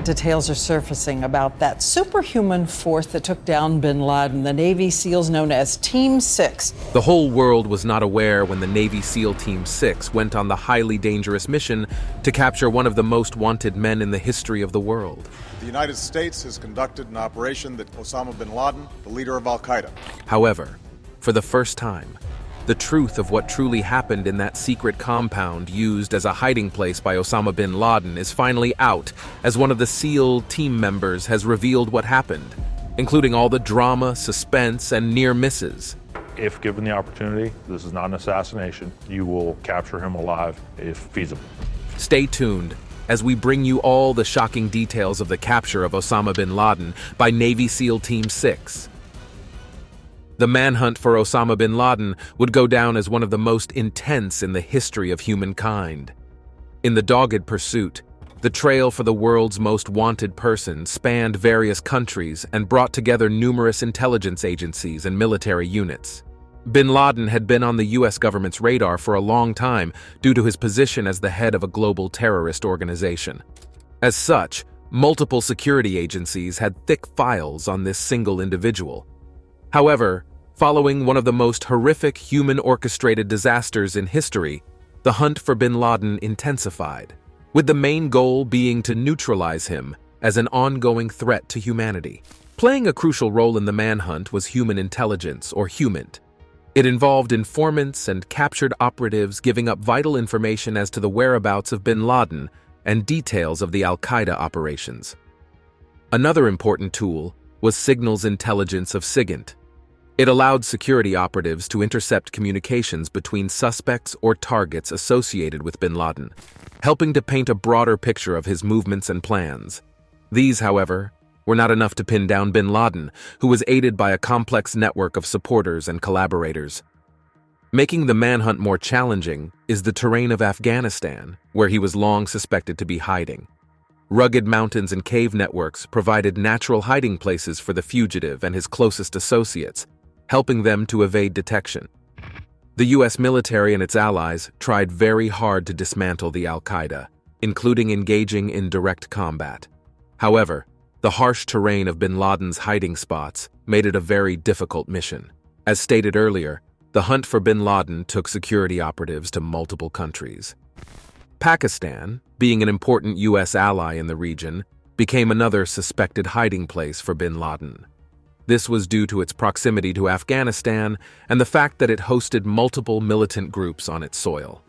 Details are surfacing about that superhuman force that took down bin Laden, the Navy SEALs known as Team 6. The whole world was not aware when the Navy SEAL Team 6 went on the highly dangerous mission to capture one of the most wanted men in the history of the world. The United States has conducted an operation that Osama bin Laden, the leader of Al-Qaeda. However, for the first time, the truth of what truly happened in that secret compound used as a hiding place by Osama bin Laden is finally out, as one of the SEAL team members has revealed what happened, including all the drama, suspense, and near misses. If given the opportunity, this is not an assassination, you will capture him alive if feasible. Stay tuned as we bring you all the shocking details of the capture of Osama bin Laden by Navy SEAL Team 6. The manhunt for Osama bin Laden would go down as one of the most intense in the history of humankind. In the dogged pursuit, the trail for the world's most wanted person spanned various countries and brought together numerous intelligence agencies and military units. Bin Laden had been on the US government's radar for a long time due to his position as the head of a global terrorist organization. As such, multiple security agencies had thick files on this single individual. However, following one of the most horrific human-orchestrated disasters in history, the hunt for bin Laden intensified, with the main goal being to neutralize him as an ongoing threat to humanity. Playing a crucial role in the manhunt was human intelligence, or HUMINT. It involved informants and captured operatives giving up vital information as to the whereabouts of bin Laden and details of the Al-Qaeda operations. Another important tool was signals intelligence of SIGINT. It allowed security operatives to intercept communications between suspects or targets associated with bin Laden, helping to paint a broader picture of his movements and plans. These, however, were not enough to pin down bin Laden, who was aided by a complex network of supporters and collaborators. Making the manhunt more challenging is the terrain of Afghanistan, where he was long suspected to be hiding. Rugged mountains and cave networks provided natural hiding places for the fugitive and his closest associates, helping them to evade detection. The US military and its allies tried very hard to dismantle the Al-Qaeda, including engaging in direct combat. However, the harsh terrain of bin Laden's hiding spots made it a very difficult mission. As stated earlier, the hunt for bin Laden took security operatives to multiple countries. Pakistan, being an important US ally in the region, became another suspected hiding place for bin Laden. This was due to its proximity to Afghanistan and the fact that it hosted multiple militant groups on its soil.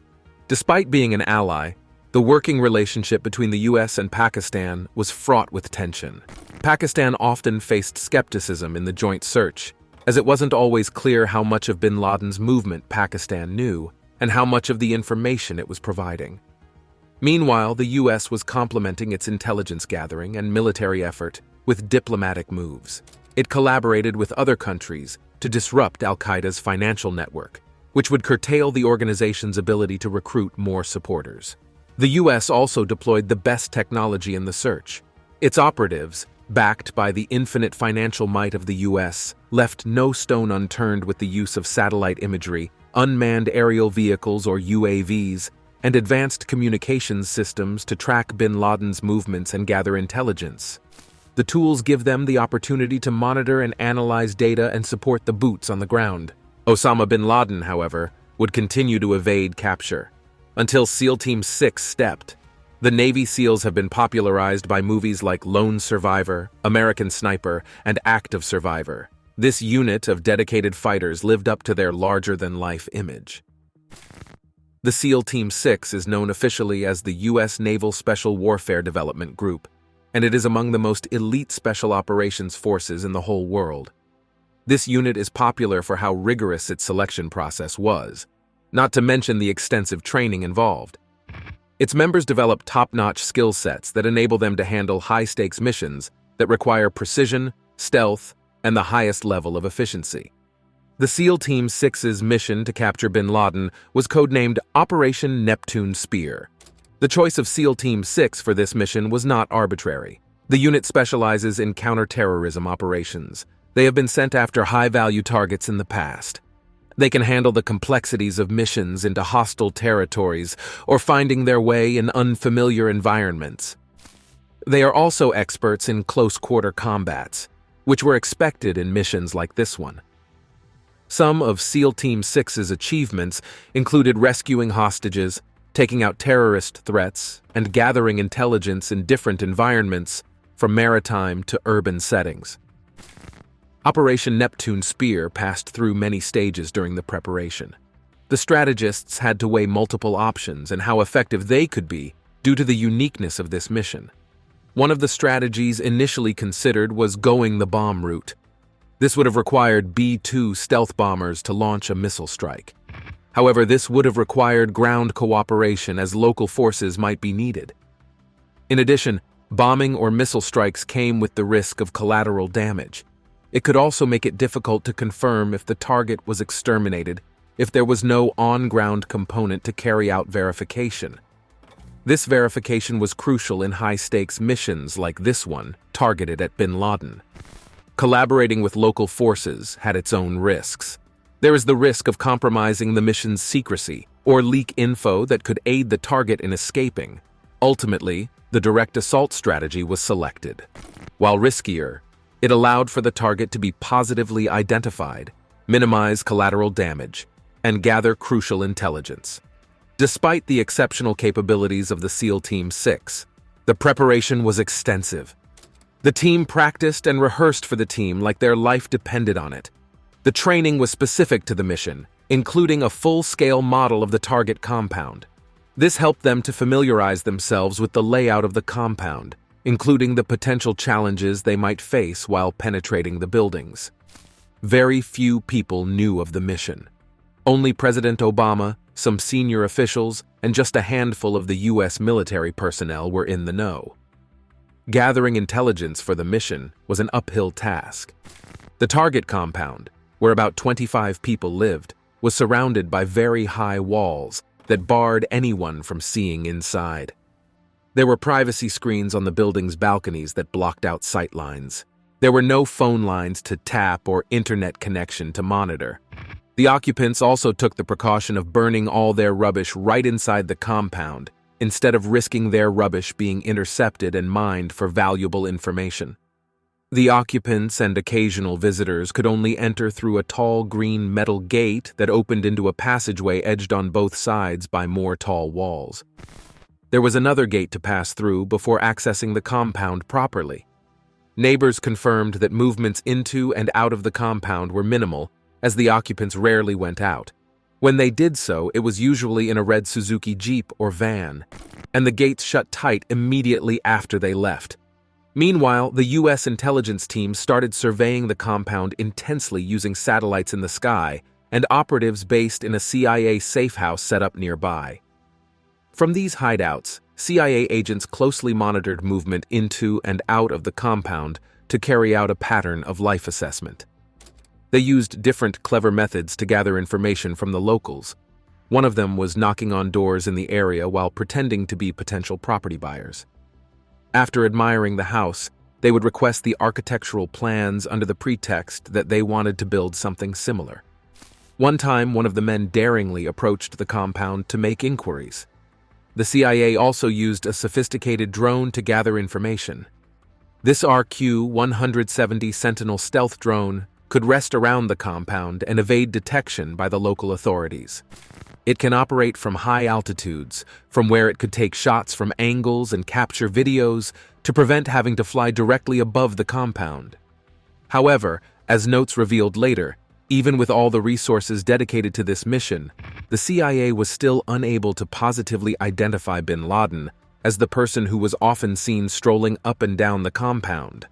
Despite being an ally, the working relationship between the US and Pakistan was fraught with tension. Pakistan often faced skepticism in the joint search, as it wasn't always clear how much of bin Laden's movement Pakistan knew and how much of the information it was providing. Meanwhile, the US was complementing its intelligence gathering and military effort with diplomatic moves. It collaborated with other countries to disrupt Al-Qaeda's financial network, which would curtail the organization's ability to recruit more supporters. The US also deployed the best technology in the search. Its operatives, backed by the infinite financial might of the US, left no stone unturned with the use of satellite imagery, unmanned aerial vehicles or UAVs, and advanced communications systems to track bin Laden's movements and gather intelligence. The tools give them the opportunity to monitor and analyze data and support the boots on the ground. Osama bin Laden, however, would continue to evade capture, until SEAL Team 6 stepped. The Navy SEALs have been popularized by movies like Lone Survivor, American Sniper, and Active Survivor. This unit of dedicated fighters lived up to their larger-than-life image. The SEAL Team 6 is known officially as the U.S. Naval Special Warfare Development Group, and it is among the most elite special operations forces in the whole world. This unit is popular for how rigorous its selection process was, not to mention the extensive training involved. Its members develop top-notch skill sets that enable them to handle high-stakes missions that require precision, stealth, and the highest level of efficiency. The SEAL Team 6's mission to capture bin Laden was codenamed Operation Neptune Spear. The choice of SEAL Team 6 for this mission was not arbitrary. The unit specializes in counterterrorism operations. They have been sent after high-value targets in the past. They can handle the complexities of missions into hostile territories or finding their way in unfamiliar environments. They are also experts in close-quarter combats, which were expected in missions like this one. Some of SEAL Team 6's achievements included rescuing hostages, taking out terrorist threats, and gathering intelligence in different environments, from maritime to urban settings. Operation Neptune Spear passed through many stages during the preparation. The strategists had to weigh multiple options and how effective they could be due to the uniqueness of this mission. One of the strategies initially considered was going the bomb route. This would have required B-2 stealth bombers to launch a missile strike. However, this would have required ground cooperation as local forces might be needed. In addition, bombing or missile strikes came with the risk of collateral damage. It could also make it difficult to confirm if the target was exterminated if there was no on-ground component to carry out verification. This verification was crucial in high-stakes missions like this one, targeted at bin Laden. Collaborating with local forces had its own risks. There is the risk of compromising the mission's secrecy or leak info that could aid the target in escaping. Ultimately, the direct assault strategy was selected. While riskier, it allowed for the target to be positively identified, minimize collateral damage, and gather crucial intelligence. Despite the exceptional capabilities of the SEAL Team 6, the preparation was extensive. The team practiced and rehearsed for the team like their life depended on it. The training was specific to the mission, including a full-scale model of the target compound. This helped them to familiarize themselves with the layout of the compound, including the potential challenges they might face while penetrating the buildings. Very few people knew of the mission. Only President Obama, some senior officials, and just a handful of the U.S. military personnel were in the know. Gathering intelligence for the mission was an uphill task. The target compound, where about 25 people lived, was surrounded by very high walls that barred anyone from seeing inside. There were privacy screens on the building's balconies that blocked out sight lines. There were no phone lines to tap or internet connection to monitor. The occupants also took the precaution of burning all their rubbish right inside the compound, instead of risking their rubbish being intercepted and mined for valuable information. The occupants and occasional visitors could only enter through a tall green metal gate that opened into a passageway edged on both sides by more tall walls. There was another gate to pass through before accessing the compound properly. Neighbors confirmed that movements into and out of the compound were minimal, as the occupants rarely went out. When they did so, it was usually in a red Suzuki Jeep or van, and the gates shut tight immediately after they left. Meanwhile, the U.S. intelligence team started surveying the compound intensely using satellites in the sky and operatives based in a CIA safe house set up nearby. From these hideouts, CIA agents closely monitored movement into and out of the compound to carry out a pattern of life assessment. They used different clever methods to gather information from the locals. One of them was knocking on doors in the area while pretending to be potential property buyers. After admiring the house, they would request the architectural plans under the pretext that they wanted to build something similar. One time, one of the men daringly approached the compound to make inquiries. The CIA also used a sophisticated drone to gather information. This RQ-170 Sentinel stealth drone could rest around the compound and evade detection by the local authorities. It can operate from high altitudes, from where it could take shots from angles and capture videos to prevent having to fly directly above the compound. However, as notes revealed later, even with all the resources dedicated to this mission, the CIA was still unable to positively identify bin Laden as the person who was often seen strolling up and down the compound.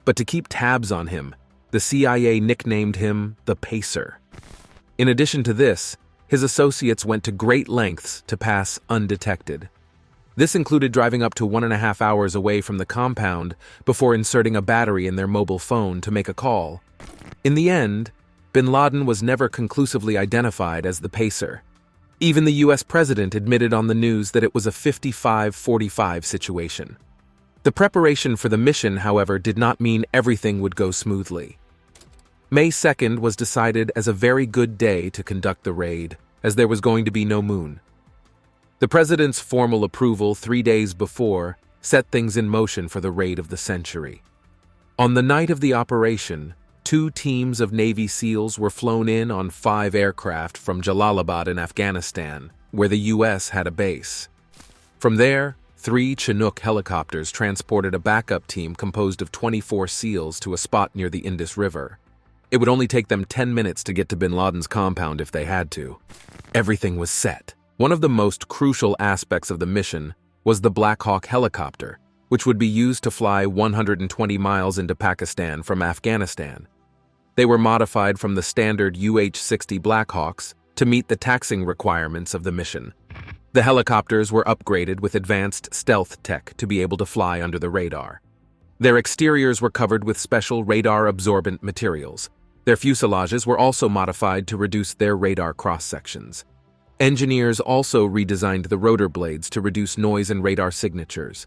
But to keep tabs on him, the CIA nicknamed him the Pacer. In addition to this, his associates went to great lengths to pass undetected. This included driving up to 1.5 hours away from the compound before inserting a battery in their mobile phone to make a call. In the end, bin Laden was never conclusively identified as the Pacer. Even the US president admitted on the news that it was a 55-45 situation. The preparation for the mission, however, did not mean everything would go smoothly. May 2nd was decided as a very good day to conduct the raid, as there was going to be no moon. The president's formal approval 3 days before set things in motion for the raid of the century. On the night of the operation, 2 teams of Navy SEALs were flown in on 5 aircraft from Jalalabad in Afghanistan, where the U.S. had a base. From there, 3 Chinook helicopters transported a backup team composed of 24 SEALs to a spot near the Indus River. It would only take them 10 minutes to get to bin Laden's compound if they had to. Everything was set. One of the most crucial aspects of the mission was the Black Hawk helicopter, which would be used to fly 120 miles into Pakistan from Afghanistan. They were modified from the standard UH-60 Blackhawks to meet the taxing requirements of the mission. The helicopters were upgraded with advanced stealth tech to be able to fly under the radar. Their exteriors were covered with special radar-absorbent materials. Their fuselages were also modified to reduce their radar cross-sections. Engineers also redesigned the rotor blades to reduce noise and radar signatures.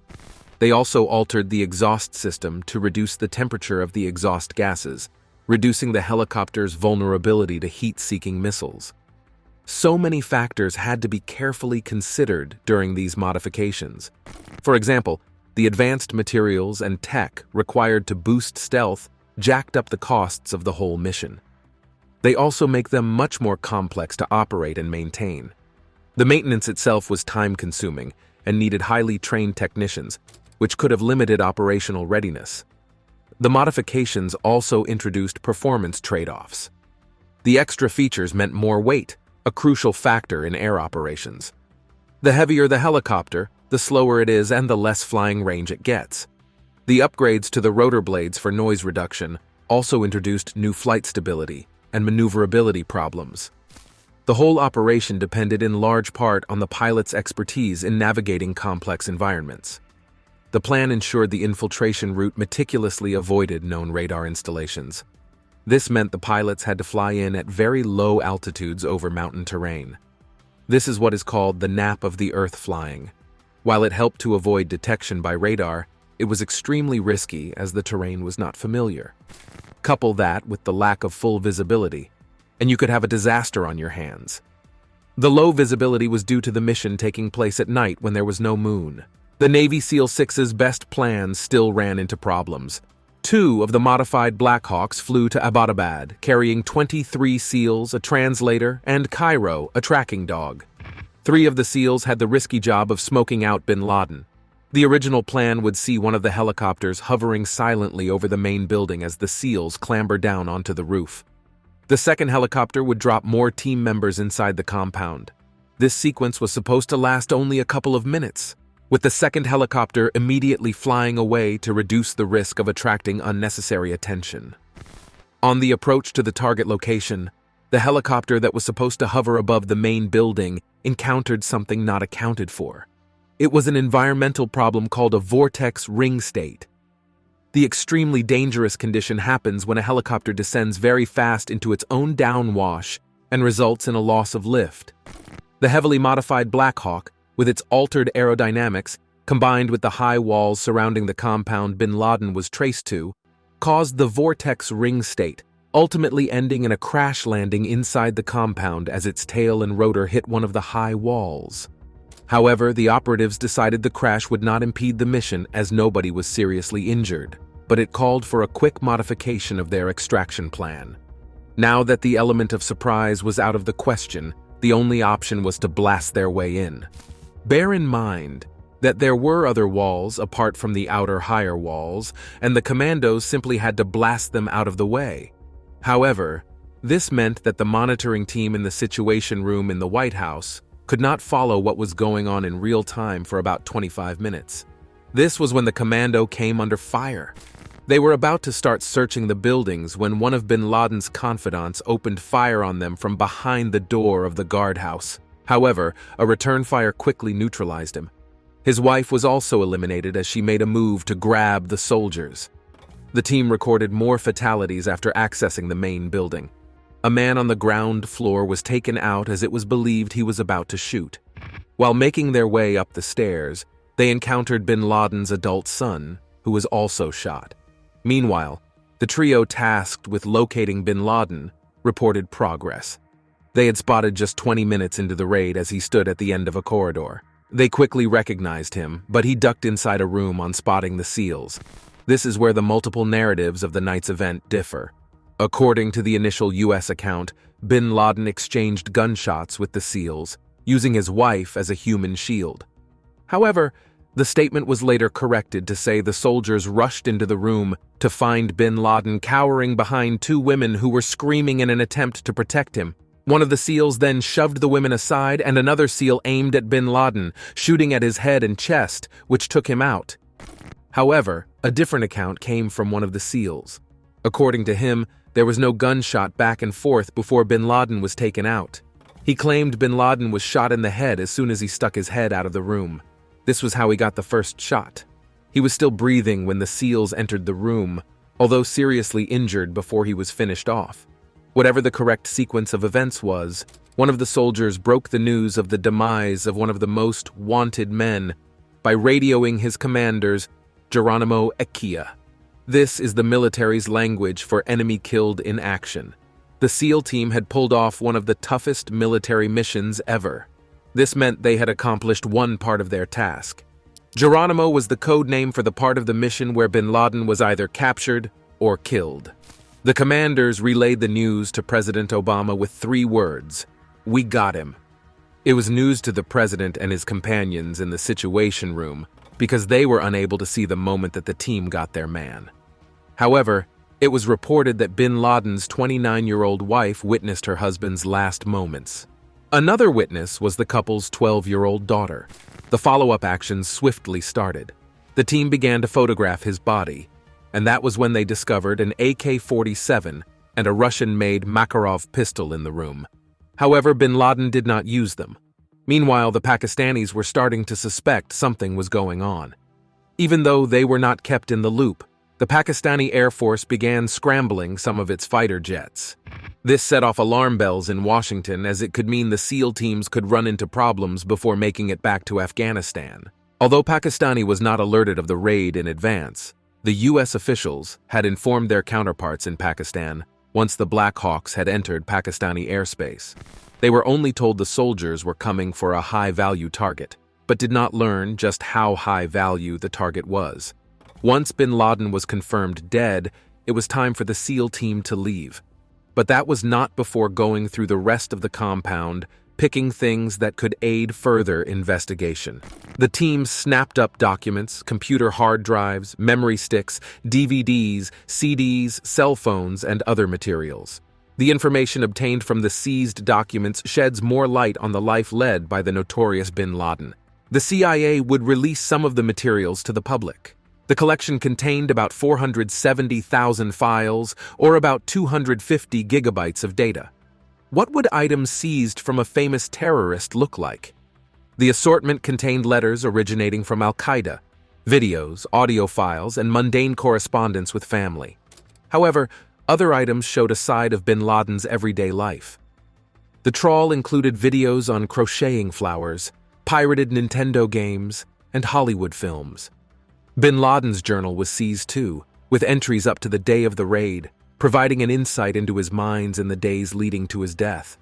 They also altered the exhaust system to reduce the temperature of the exhaust gases, reducing the helicopter's vulnerability to heat-seeking missiles. So many factors had to be carefully considered during these modifications. For example, the advanced materials and tech required to boost stealth jacked up the costs of the whole mission. They also make them much more complex to operate and maintain. The maintenance itself was time-consuming and needed highly trained technicians, which could have limited operational readiness. The modifications also introduced performance trade-offs. The extra features meant more weight, a crucial factor in air operations. The heavier the helicopter, the slower it is and the less flying range it gets. The upgrades to the rotor blades for noise reduction also introduced new flight stability and maneuverability problems. The whole operation depended in large part on the pilot's expertise in navigating complex environments. The plan ensured the infiltration route meticulously avoided known radar installations. This meant the pilots had to fly in at very low altitudes over mountain terrain. This is what is called the nap of the earth flying. While it helped to avoid detection by radar, it was extremely risky as the terrain was not familiar. Couple that with the lack of full visibility, and you could have a disaster on your hands. The low visibility was due to the mission taking place at night when there was no moon. The Navy SEAL 6's best plans still ran into problems. 2 of the modified Blackhawks flew to Abbottabad, carrying 23 SEALs, a translator, and Cairo, a tracking dog. 3 of the SEALs had the risky job of smoking out bin Laden. The original plan would see one of the helicopters hovering silently over the main building as the SEALs clamber down onto the roof. The second helicopter would drop more team members inside the compound. This sequence was supposed to last only a couple of minutes, with the second helicopter immediately flying away to reduce the risk of attracting unnecessary attention. On the approach to the target location, the helicopter that was supposed to hover above the main building encountered something not accounted for. It was an environmental problem called a vortex ring state. The extremely dangerous condition happens when a helicopter descends very fast into its own downwash and results in a loss of lift. The heavily modified Blackhawk, with its altered aerodynamics, combined with the high walls surrounding the compound bin Laden was traced to, caused the vortex ring state, ultimately ending in a crash landing inside the compound as its tail and rotor hit one of the high walls. However, the operatives decided the crash would not impede the mission as nobody was seriously injured, but it called for a quick modification of their extraction plan. Now that the element of surprise was out of the question, the only option was to blast their way in. Bear in mind that there were other walls apart from the outer higher walls, and the commandos simply had to blast them out of the way. However, this meant that the monitoring team in the Situation Room in the White House could not follow what was going on in real time for about 25 minutes. This was when the commando came under fire. They were about to start searching the buildings when one of bin Laden's confidants opened fire on them from behind the door of the guardhouse. However, a return fire quickly neutralized him. His wife was also eliminated as she made a move to grab the soldiers. The team recorded more fatalities after accessing the main building. A man on the ground floor was taken out as it was believed he was about to shoot. While making their way up the stairs, they encountered bin Laden's adult son, who was also shot. Meanwhile, the trio tasked with locating bin Laden reported progress. They had spotted just 20 minutes into the raid as he stood at the end of a corridor. They quickly recognized him, but he ducked inside a room on spotting the SEALs. This is where the multiple narratives of the night's event differ. According to the initial U.S. account, bin Laden exchanged gunshots with the SEALs, using his wife as a human shield. However, the statement was later corrected to say the soldiers rushed into the room to find bin Laden cowering behind two women who were screaming in an attempt to protect him. One of the SEALs then shoved the women aside, and another SEAL aimed at bin Laden, shooting at his head and chest, which took him out. However, a different account came from one of the SEALs. According to him, there was no gunshot back and forth before bin Laden was taken out. He claimed bin Laden was shot in the head as soon as he stuck his head out of the room. This was how he got the first shot. He was still breathing when the SEALs entered the room, although seriously injured before he was finished off. Whatever the correct sequence of events was, one of the soldiers broke the news of the demise of one of the most wanted men by radioing his commanders, Geronimo Ekia. This is the military's language for enemy killed in action. The SEAL team had pulled off one of the toughest military missions ever. This meant they had accomplished one part of their task. Geronimo was the code name for the part of the mission where bin Laden was either captured or killed. The commanders relayed the news to President Obama with 3 words: "We got him." It was news to the president and his companions in the Situation Room because they were unable to see the moment that the team got their man. However, it was reported that bin Laden's 29-year-old wife witnessed her husband's last moments. Another witness was the couple's 12-year-old daughter. The follow-up actions swiftly started. The team began to photograph his body, and that was when they discovered an AK-47 and a Russian-made Makarov pistol in the room. However, bin Laden did not use them. Meanwhile, the Pakistanis were starting to suspect something was going on. Even though they were not kept in the loop, the Pakistani Air Force began scrambling some of its fighter jets. This set off alarm bells in Washington, as it could mean the SEAL teams could run into problems before making it back to Afghanistan. Although Pakistani was not alerted of the raid in advance, the U.S. officials had informed their counterparts in Pakistan once the Black Hawks had entered Pakistani airspace. They were only told the soldiers were coming for a high-value target, but did not learn just how high-value the target was. Once bin Laden was confirmed dead, it was time for the SEAL team to leave. But that was not before going through the rest of the compound, picking things that could aid further investigation. The team snapped up documents, computer hard drives, memory sticks, DVDs, CDs, cell phones, and other materials. The information obtained from the seized documents sheds more light on the life led by the notorious bin Laden. The CIA would release some of the materials to the public. The collection contained about 470,000 files, or about 250 gigabytes of data. What would items seized from a famous terrorist look like? The assortment contained letters originating from Al-Qaeda, videos, audio files, and mundane correspondence with family. However, other items showed a side of bin Laden's everyday life. The trawl included videos on crocheting flowers, pirated Nintendo games, and Hollywood films. Bin Laden's journal was seized too, with entries up to the day of the raid, providing an insight into his minds in the days leading to his death.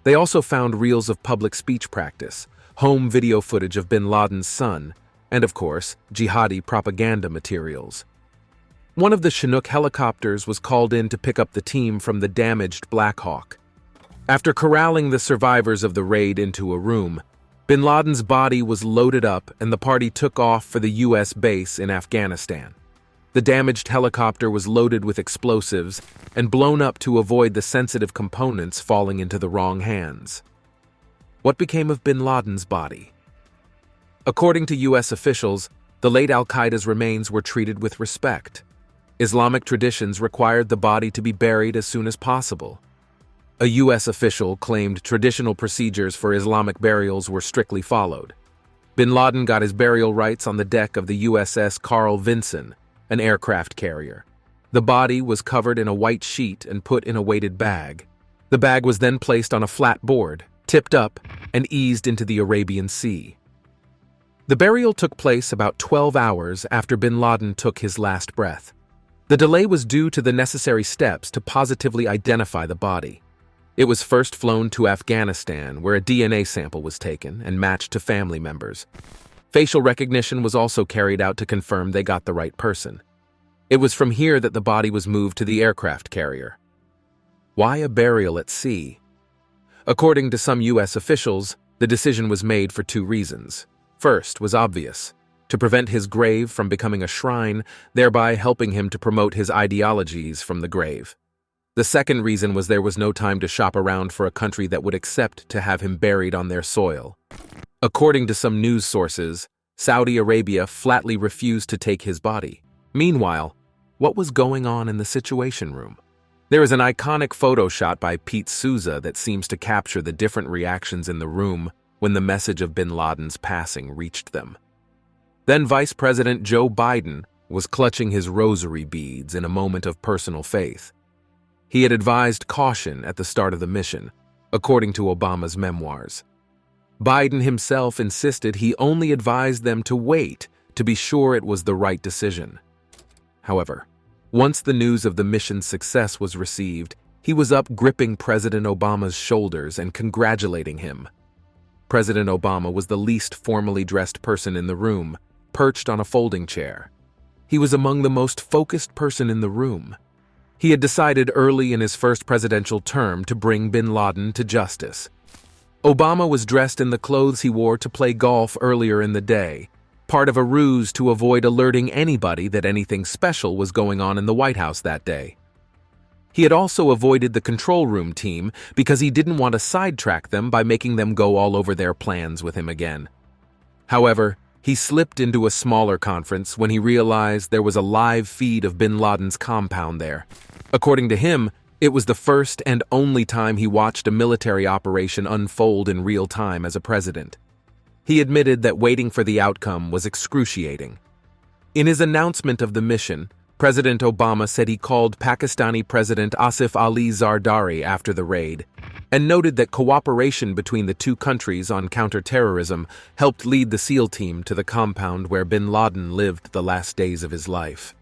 They also found reels of public speech practice, home video footage of bin Laden's son, and of course, jihadi propaganda materials. One of the Chinook helicopters was called in to pick up the team from the damaged Black Hawk. After corralling the survivors of the raid into a room, bin Laden's body was loaded up and the party took off for the U.S. base in Afghanistan. The damaged helicopter was loaded with explosives and blown up to avoid the sensitive components falling into the wrong hands. What became of bin Laden's body? According to U.S. officials, the late Al-Qaeda's remains were treated with respect. Islamic traditions required the body to be buried as soon as possible. A U.S. official claimed traditional procedures for Islamic burials were strictly followed. Bin Laden got his burial rites on the deck of the USS Carl Vinson, an aircraft carrier. The body was covered in a white sheet and put in a weighted bag. The bag was then placed on a flat board, tipped up, and eased into the Arabian Sea. The burial took place about 12 hours after bin Laden took his last breath. The delay was due to the necessary steps to positively identify the body. It was first flown to Afghanistan, where a DNA sample was taken and matched to family members. Facial recognition was also carried out to confirm they got the right person. It was from here that the body was moved to the aircraft carrier. Why a burial at sea? According to some U.S. officials, the decision was made for two reasons. First was obvious: to prevent his grave from becoming a shrine, thereby helping him to promote his ideologies from the grave. The second reason was there was no time to shop around for a country that would accept to have him buried on their soil. According to some news sources, Saudi Arabia flatly refused to take his body. Meanwhile, what was going on in the Situation Room? There is an iconic photo shot by Pete Souza that seems to capture the different reactions in the room when the message of bin Laden's passing reached them. Then Vice President Joe Biden was clutching his rosary beads in a moment of personal faith. He had advised caution at the start of the mission, according to Obama's memoirs. Biden himself insisted he only advised them to wait to be sure it was the right decision. However, once the news of the mission's success was received, he was up gripping President Obama's shoulders and congratulating him. President Obama was the least formally dressed person in the room, perched on a folding chair. He was among the most focused person in the room. He had decided early in his first presidential term to bring bin Laden to justice. Obama was dressed in the clothes he wore to play golf earlier in the day, part of a ruse to avoid alerting anybody that anything special was going on in the White House that day. He had also avoided the control room team because he didn't want to sidetrack them by making them go all over their plans with him again. However, he slipped into a smaller conference when he realized there was a live feed of bin Laden's compound there. According to him, it was the first and only time he watched a military operation unfold in real time as a president. He admitted that waiting for the outcome was excruciating. In his announcement of the mission, President Obama said he called Pakistani President Asif Ali Zardari after the raid, and noted that cooperation between the two countries on counterterrorism helped lead the SEAL team to the compound where bin Laden lived the last days of his life.